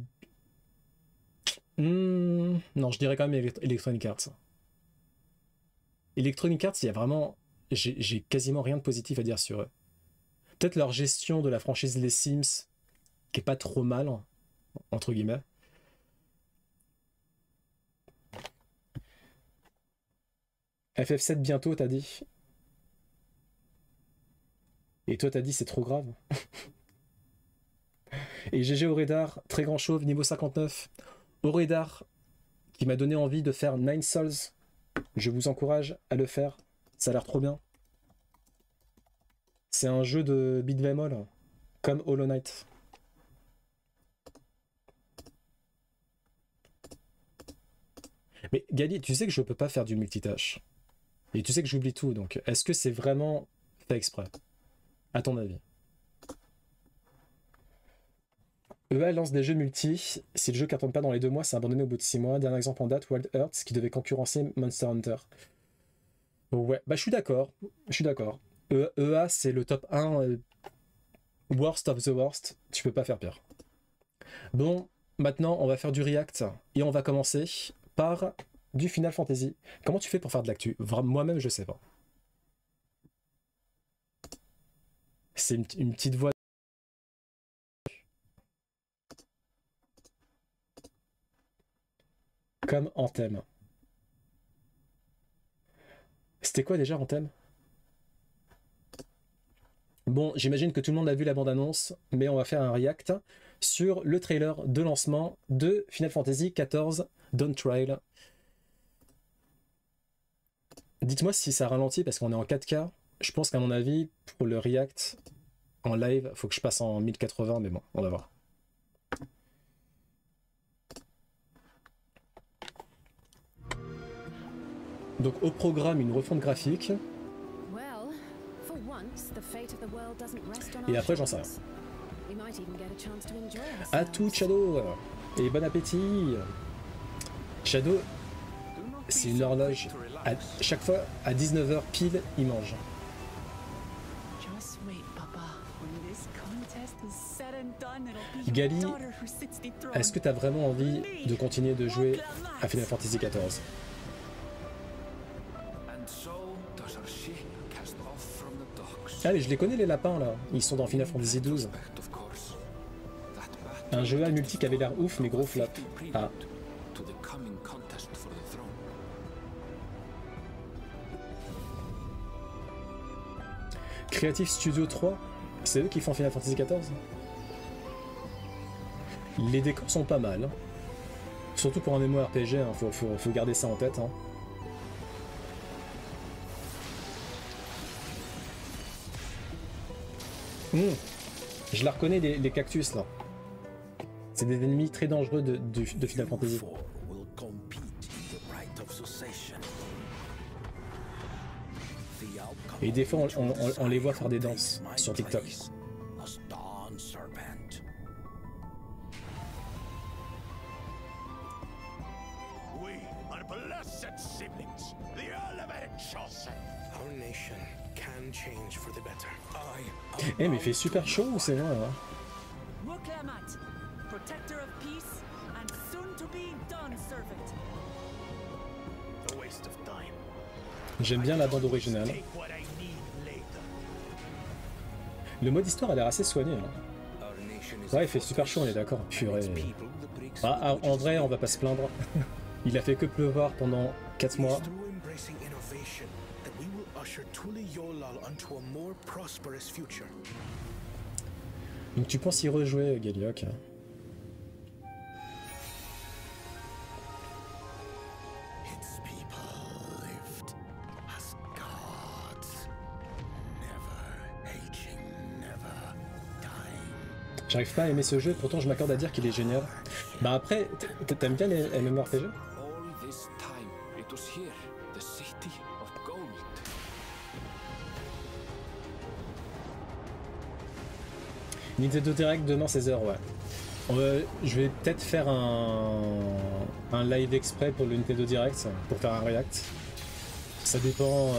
non, je dirais quand même Electronic Arts. Electronic Arts, il y a vraiment... J'ai quasiment rien de positif à dire sur eux. Peut-être leur gestion de la franchise Les Sims, qui est pas trop mal, entre guillemets. FF7 bientôt, t'as dit. Et toi, t'as dit c'est trop grave. Et GG Aurédar, très grand chauve, niveau 59. Aurédar, qui m'a donné envie de faire Nine Souls. Je vous encourage à le faire. Ça a l'air trop bien. C'est un jeu de beat'em all, comme Hollow Knight. Mais Gali, tu sais que je peux pas faire du multitâche. Et tu sais que j'oublie tout, donc est-ce que c'est vraiment fait exprès? À ton avis? EA lance des jeux multi. Si le jeu cartonne pas dans les 2 mois, c'est abandonné au bout de 6 mois. Dernier exemple en date, Wild Hearts, qui devait concurrencer Monster Hunter. Ouais, bah je suis d'accord. EA, c'est le top 1 worst of the worst. Tu peux pas faire pire. Bon, maintenant, on va faire du React. Et on va commencer par du Final Fantasy. Comment tu fais pour faire de l'actu? Moi-même, je sais pas. C'est une petite voix. Comme Anthem. C'était quoi déjà Anthem? Bon, j'imagine que tout le monde a vu la bande-annonce, mais on va faire un react sur le trailer de lancement de Final Fantasy XIV Dawn Trail. Dites-moi si ça ralentit parce qu'on est en 4K. Je pense qu'à mon avis, pour le react en live, faut que je passe en 1080, mais bon, on va voir. Donc au programme, une refonte graphique. Et après, j'en sais rien. À tout, Shadow. Et bon appétit. Shadow, c'est une horloge. À chaque fois, à 19 h pile, il mange. Gali, est-ce que tu as vraiment envie de continuer de jouer à Final Fantasy XIV? Allez, je les connais les lapins là, ils sont dans Final Fantasy XII. Un jeu à multi qui avait l'air ouf mais gros flop. Ah. Creative Studio 3, c'est eux qui font Final Fantasy XIV. Les décors sont pas mal. Surtout pour un MMORPG, hein, faut garder ça en tête. Hein. Je la reconnais, les cactus là. C'est des ennemis très dangereux de Final Fantasy. Et des fois on les voit faire des danses sur TikTok. Eh mais il fait super chaud ou c'est vrai hein? J'aime bien la bande originale. Le mode histoire a l'air assez soigné. Hein. Ouais, il fait super chaud, on est d'accord. Purée. Ah, en vrai, on va pas se plaindre. Il a fait que pleuvoir pendant 4 mois. Donc tu penses y rejouer, Galioc? J'arrive pas à aimer ce jeu, pourtant je m'accorde à dire qu'il est génial. Bah après, t'aimes bien les MMORPG? Nintendo Direct demain 16 h, ouais. Je vais peut-être faire un live exprès pour le Nintendo Direct, pour faire un react. Ça dépend,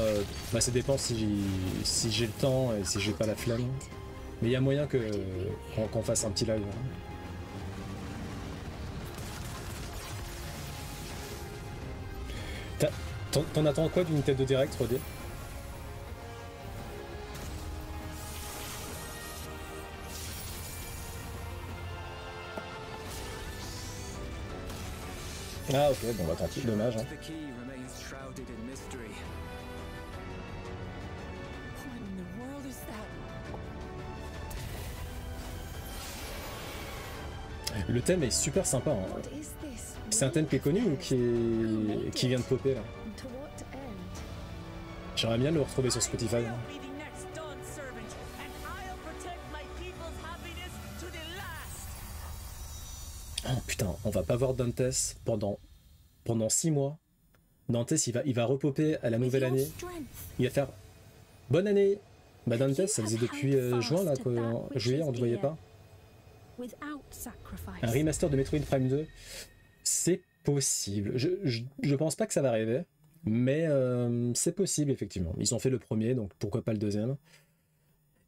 ça dépend si j'ai le temps et si j'ai pas la flemme. Mais il y a moyen qu'on fasse un petit live. T'en attends quoi du Nintendo Direct, Rodé? Ah ok, bon bah tant pis, dommage. Hein. Le thème est super sympa. Hein. C'est un thème qui est connu ou qui vient de popper là? J'aimerais bien le retrouver sur Spotify. Hein. Oh putain, on va pas voir Dantes pendant 6 mois. Dantes il va repopper à la nouvelle année. Il va faire bonne année. Bah Dantes ça faisait depuis juin là, juillet on ne voyait pas. Un remaster de Metroid Prime 2, c'est possible. Je pense pas que ça va arriver, mais c'est possible effectivement. Ils ont fait le premier, donc pourquoi pas le deuxième.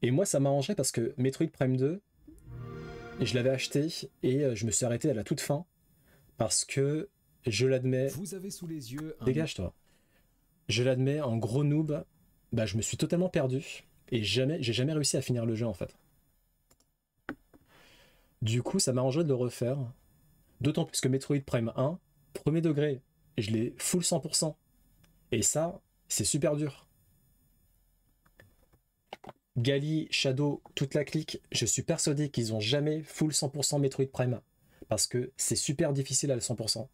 Et moi ça m'arrangerait parce que Metroid Prime 2, je l'avais acheté et je me suis arrêté à la toute fin parce que je l'admets. Vous avez sous les yeux un... Dégage-toi. Je l'admets, en gros noob, bah je me suis totalement perdu et j'ai jamais réussi à finir le jeu en fait. Du coup, ça m'arrangerait de le refaire. D'autant plus que Metroid Prime 1, premier degré, je l'ai full 100%. Et ça, c'est super dur. Gali, Shadow, toute la clique, je suis persuadé qu'ils ont jamais full 100% Metroid Prime 1. Parce que c'est super difficile à le 100%.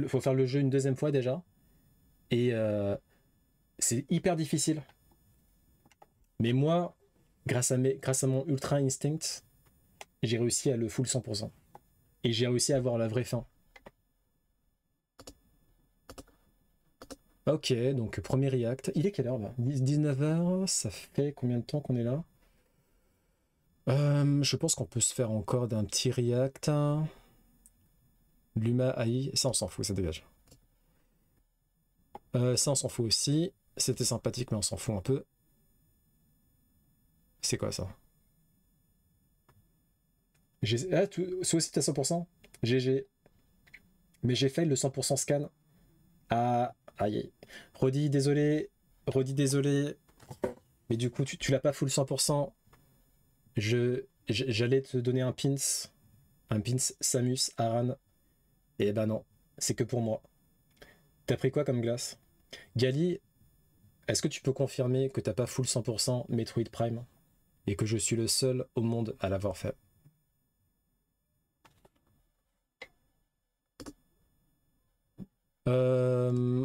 Faut faire le jeu une deuxième fois déjà. Et c'est hyper difficile. Mais moi, grâce à mon Ultra Instinct, j'ai réussi à le full 100%. Et j'ai réussi à avoir la vraie fin. Ok, donc premier React. Il est quelle heure là? 19h, ça fait combien de temps qu'on est là? Je pense qu'on peut se faire encore d'un petit React. Luma AI, ça on s'en fout, ça dégage. Ça on s'en fout aussi. C'était sympathique mais on s'en fout un peu. C'est quoi ça? Ah, ça aussi t'as 100%? GG. Mais j'ai fait le 100% scan. Ah, aïe. Rodi, désolé. Rodi, désolé. Mais du coup, tu l'as pas full 100%. J'allais te donner un pins. Un pins Samus Aran. Et ben non, c'est que pour moi. T'as pris quoi comme glace? Gali, est-ce que tu peux confirmer que t'as pas full 100% Metroid Prime? Et que je suis le seul au monde à l'avoir fait?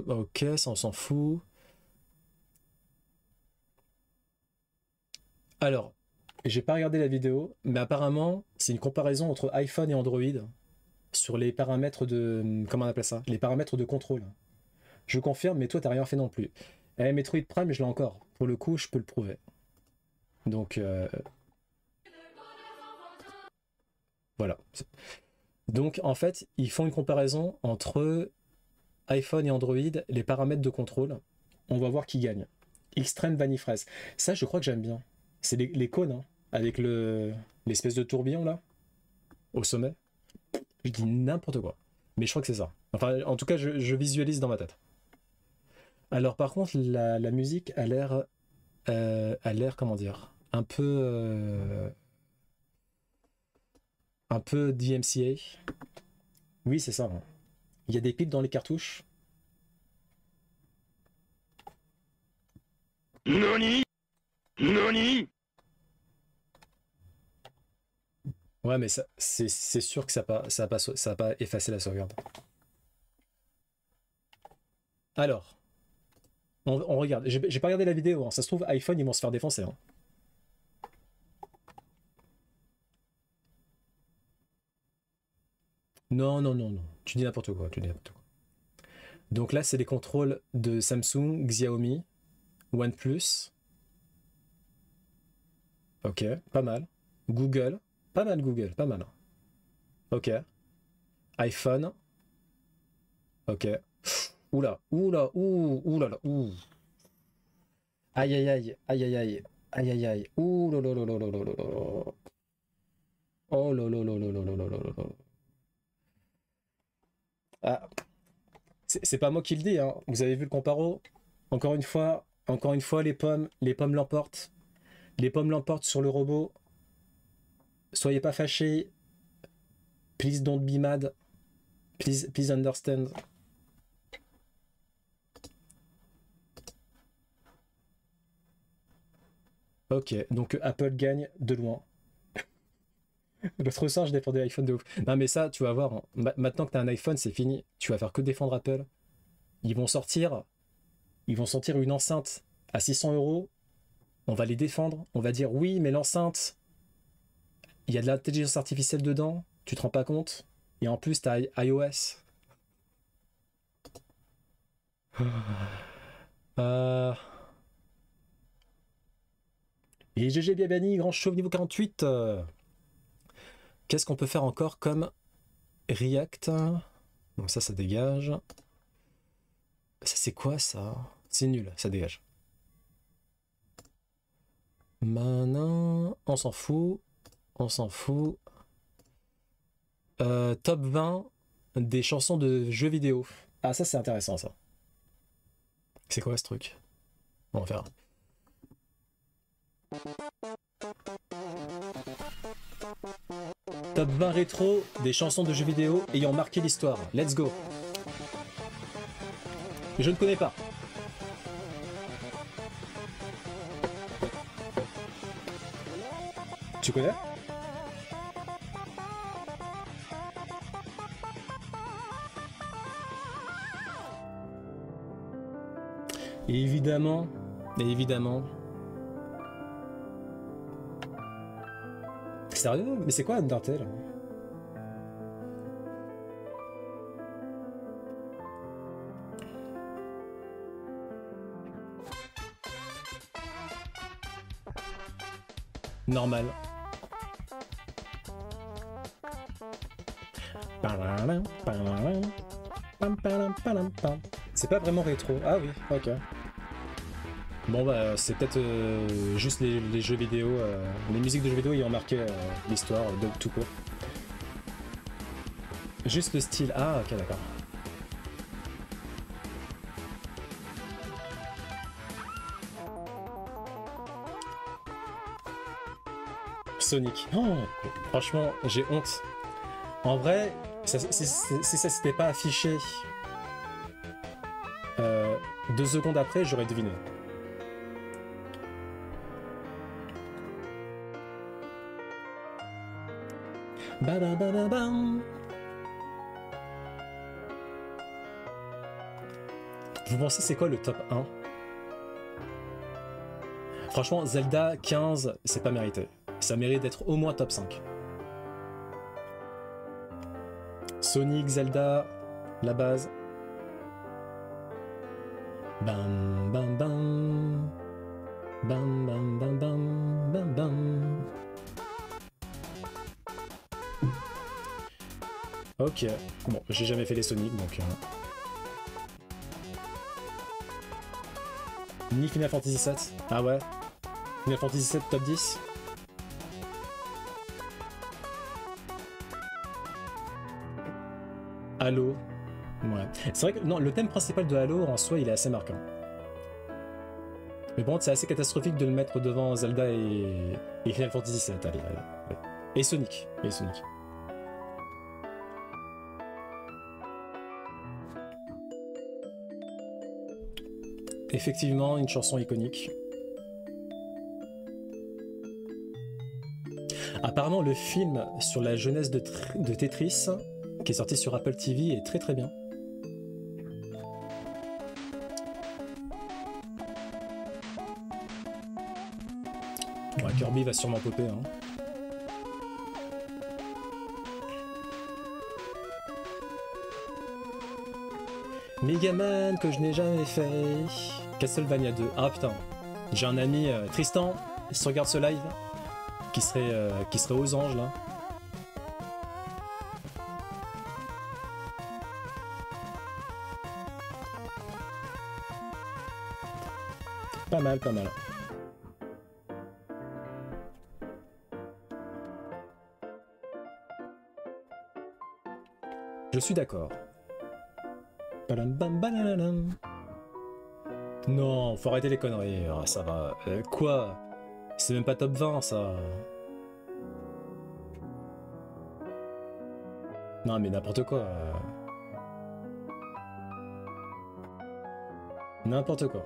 Ok, ça on s'en fout. Alors, j'ai pas regardé la vidéo, mais apparemment, c'est une comparaison entre iPhone et Android sur les paramètres de... Comment on appelle ça? Les paramètres de contrôle. Je confirme, mais toi, t'as rien fait non plus. Metroid Prime, je l'ai encore. Pour le coup, je peux le prouver. Donc, voilà. Donc, en fait, ils font une comparaison entre iPhone et Android, les paramètres de contrôle. On va voir qui gagne. Extreme Vanifraise. Ça, je crois que j'aime bien. C'est les cônes, hein, avec l'espèce de tourbillon, là, au sommet. Je dis n'importe quoi. Mais je crois que c'est ça. Enfin, en tout cas, je visualise dans ma tête. Alors, par contre, la musique a l'air, comment dire, un peu DMCA. Oui, c'est ça. Hein. Il y a des piles dans les cartouches. Nani? Nani? Ouais, mais c'est sûr que ça a pas effacé la sauvegarde. Alors, on regarde. J'ai pas regardé la vidéo. Hein. Ça se trouve, iPhone, ils vont se faire défoncer. Hein. Non, non, non, non. Tu dis n'importe quoi. Tu dis n'importe quoi. Donc là, c'est les contrôles de Samsung, Xiaomi, OnePlus. Ok, pas mal. Google. Pas mal Google, pas mal. Ok. iPhone. Ok. Oula, oula, oula, ouh. Aïe, aïe, aïe, aïe, aïe, aïe, aïe, aïe, aïe. Ouh, là, là, là, là, là, là, là, là. Oh, là, là, là, là, là, là, là, là, là. Ah, c'est pas moi qui le dis, hein. Vous avez vu le comparo? Encore une fois, les pommes l'emportent. Les pommes l'emportent sur le robot. Soyez pas fâchés. Please don't be mad. Please understand. Ok, donc Apple gagne de loin. L'autre soir, je défendais l'iPhone de ouf. Non, mais ça, tu vas voir. Hein. Maintenant que tu as un iPhone, c'est fini. Tu vas faire que défendre Apple. Ils vont sortir, ils vont sortir une enceinte à 600 €. On va les défendre. On va dire oui, mais l'enceinte, il y a de l'intelligence artificielle dedans. Tu te rends pas compte? Et en plus, tu as iOS. Euh... Et GG Biabani, grand chauve niveau 48. Qu'est-ce qu'on peut faire encore comme React? Donc ça dégage. Ça, c'est quoi ça? C'est nul, ça dégage. Maintenant, on s'en fout. On s'en fout. Top 20 des chansons de jeux vidéo. Ah, ça, c'est intéressant, ça. C'est quoi ce truc? On va faire. Top 20 rétro des chansons de jeux vidéo ayant marqué l'histoire. Let's go. Je ne connais pas. Tu connais? Et évidemment, Sérieux? Mais c'est quoi Undertale? Normal. C'est pas vraiment rétro. Ah oui, ok. Bon bah c'est peut-être juste les jeux vidéo, les musiques de jeux vidéo ayant marqué l'histoire de tout court. Juste le style. Ah ok d'accord. Sonic. Oh, franchement, j'ai honte. En vrai, si ça s'était pas affiché 2 secondes après, j'aurais deviné. Ba-ba-ba-ba-bam. Vous pensez c'est quoi le top 1? Franchement, Zelda 15, c'est pas mérité. Ça mérite d'être au moins top 5. Sonic, Zelda, la base. Bam bam bam. Bam bam bam bam bam bam. Ok, bon, j'ai jamais fait les Sonic donc. Ni Final Fantasy 7. Ah ouais? Final Fantasy 7 top 10? Halo. Ouais. C'est vrai que non, le thème principal de Halo en soi il est assez marquant. Mais bon, c'est assez catastrophique de le mettre devant Zelda et Final Fantasy 7. Allez, allez. Et Sonic. Et Sonic. Effectivement, une chanson iconique. Apparemment, le film sur la jeunesse de Tetris, qui est sorti sur Apple TV, est très très bien. Ouais, Kirby va sûrement popper. Hein. Megaman que je n'ai jamais fait. Castlevania 2. Ah putain. J'ai un ami, Tristan, il se regarde ce live, qui serait aux anges là. Pas mal, pas mal. Je suis d'accord. Non, faut arrêter les conneries. Ah, ça va. Quoi? C'est même pas top 20 ça. Non mais n'importe quoi. N'importe quoi.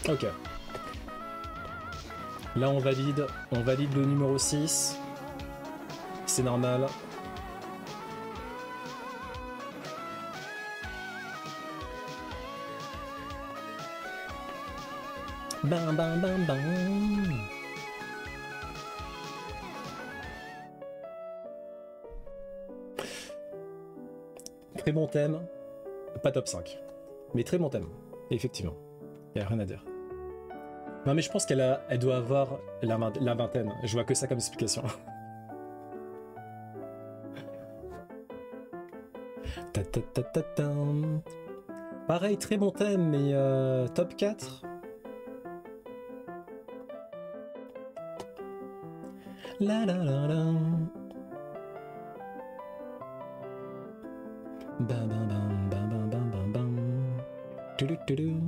Ok. Là on valide le numéro 6. C'est normal. Bam bam bam bam. Très bon thème. Pas top 5. Mais très bon thème. Effectivement. Il n'y a rien à dire. Non mais je pense elle doit avoir la vingtaine. Je vois que ça comme explication. Ta ta ta ta ta. Pareil, très bon thème, mais top 4. La la la la. Bam bam bam bam bam bam bam bam. Tudou tudou.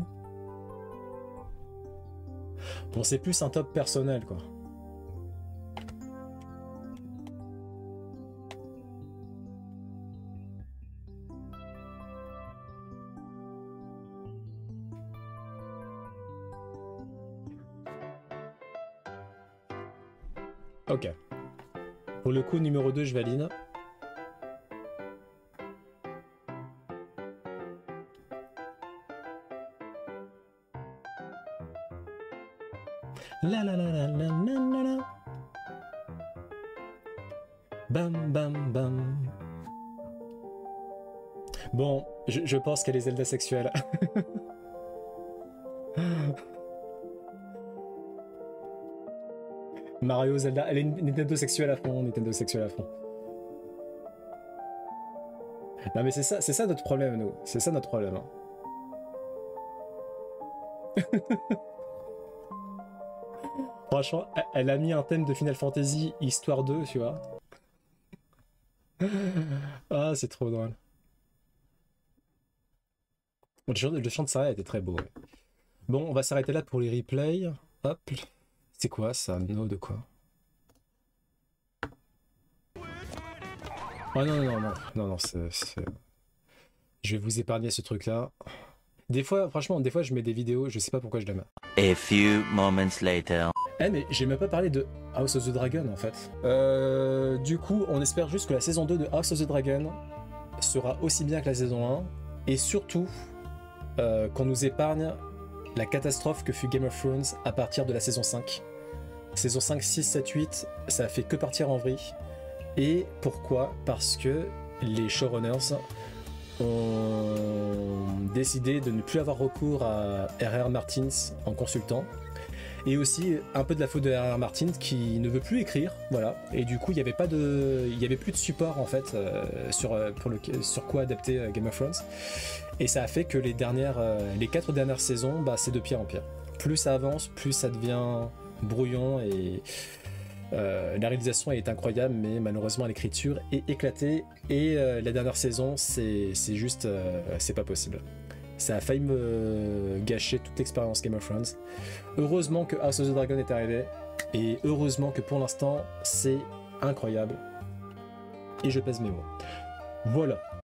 Bon, c'est plus un top personnel, quoi. Ok. Pour le coup, numéro 2, je valide. La la la la la la la la. Bam bam bam. Bon, je pense qu'elle est Zelda sexuelle. Mario, Zelda, elle est Nintendo sexuelle à fond, Nintendo sexuelle à fond. Non mais c'est ça notre problème, nous. C'est ça notre problème. Hein. Franchement, elle a mis un thème de Final Fantasy Histoire 2, tu vois. Ah, c'est trop drôle. Le chant de Sarah était très beau. Ouais. Bon, on va s'arrêter là pour les replays. Hop. C'est quoi ça? No de quoi? Oh non, je vais vous épargner ce truc-là. Des fois, franchement, je mets des vidéos, je sais pas pourquoi je les mets. A few moments later. Eh mais j'ai même pas parlé de House of the Dragon en fait. Du coup, on espère juste que la saison 2 de House of the Dragon sera aussi bien que la saison 1. Et surtout, qu'on nous épargne la catastrophe que fut Game of Thrones à partir de la saison 5. Saison 5, 6, 7, 8, ça a fait que partir en vrille. Et pourquoi? Parce que les showrunners ont décidé de ne plus avoir recours à R.R. Martin en consultant. Et aussi un peu de la faute de R.R. Martin qui ne veut plus écrire, voilà. Et du coup, il y avait plus de support en fait sur quoi adapter Game of Thrones. Et ça a fait que les 4 dernières saisons, bah, c'est de pire en pire. Plus ça avance, plus ça devient brouillon et la réalisation est incroyable, mais malheureusement l'écriture est éclatée. Et la dernière saison, c'est juste, c'est pas possible. Ça a failli me gâcher toute l'expérience Game of Thrones. Heureusement que House of the Dragon est arrivé. Et heureusement que pour l'instant, c'est incroyable. Et je pèse mes mots. Voilà.